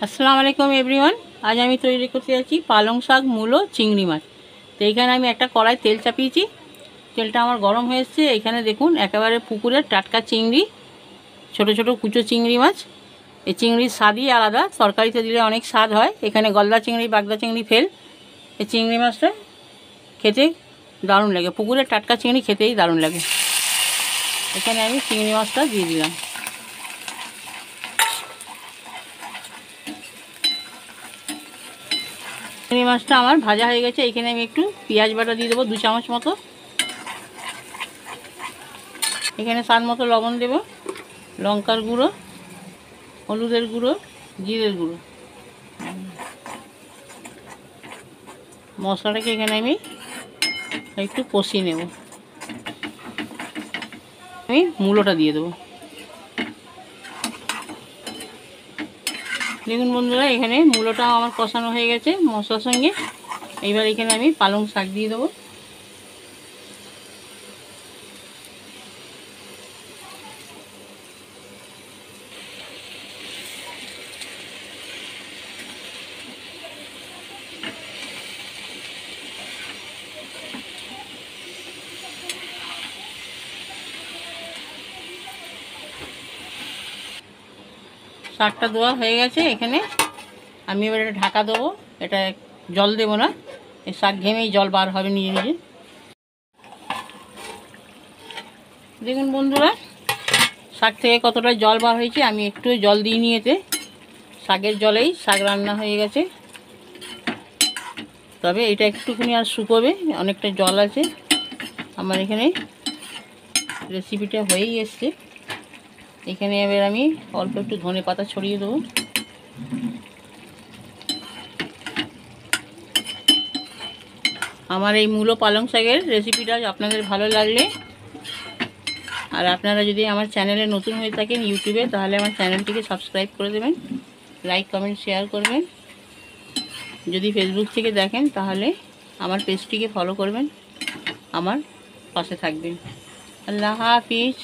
আসসালামু আলাইকুম এভরিওয়ান। আজ আমি তৈরি করতে যাচ্ছি পালং শাক মূলো চিংড়ি মাছ। তো এইখানে আমি একটা কড়াই তেল চাপিয়েছি, তেলটা আমার গরম হয়ে এসছে। এখানে দেখুন একেবারে পুকুরের টাটকা চিংড়ি, ছোট ছোট কুচো চিংড়ি মাছ। এই চিংড়ির স্বাদই আলাদা, তরকারিতে দিলে অনেক স্বাদ হয়। এখানে গলদা চিংড়ি বাগদা চিংড়ি ফেল। এই চিংড়ি মাছটা খেতে দারুণ লাগে, পুকুরের টাটকা চিংড়ি খেতেই দারুণ লাগে। এখানে আমি চিংড়ি মাছটা দিয়ে দিলাম। চিংড়ি মাছটা আমার ভাজা হয়ে গেছে। এখানে আমি একটু পেঁয়াজ বাটা দিয়ে দেবো 2 চামচ মতো। এখানে স্বাদ মতো লবণ দেব, লঙ্কার গুঁড়ো, হলুদের গুঁড়ো, জিরের গুঁড়ো। মশলাটাকে এখানে আমি একটু কষিয়ে নেব। আমি মূলোটা দিয়ে দেবো। দেখুন বন্ধুরা, এখানে মূলোটা আমার কষানো হয়ে গেছে মশলার সঙ্গে। এইবার এখানে আমি পালং শাক দিয়ে দেবো। শাকটা দেওয়া হয়ে গেছে। এখানে আমি এবার এটা ঢাকা দেবো। এটা জল দেবো না, এই শাক ঘেমেই জল বার হবে নিজে নিজে। দেখুন বন্ধুরা, শাক থেকে কতটা জল বার হয়েছে। আমি একটু জল দিয়ে নিয়েতে শাকের জলেই শাক রান্না হয়ে গেছে। তবে এটা একটুখানি আর শুকোবে, অনেকটা জল আছে। আমার এখানে রেসিপিটা হয়েই এসছে। এখানে এবার আমি অল্প একটু ধনে পাতা ছড়িয়ে দেবো। আমার এই মূলো পালং শাকের রেসিপিটা আপনাদের ভালো লাগলে, আর আপনারা যদি আমার চ্যানেলে নতুন হয়ে থাকেন ইউটিউবে, তাহলে আমার চ্যানেলটিকে সাবস্ক্রাইব করে দেবেন, লাইক কমেন্ট শেয়ার করবেন। যদি ফেসবুক থেকে দেখেন তাহলে আমার পেজটিকে ফলো করবেন, আমার পাশে থাকবেন। আল্লাহ হাফিজ।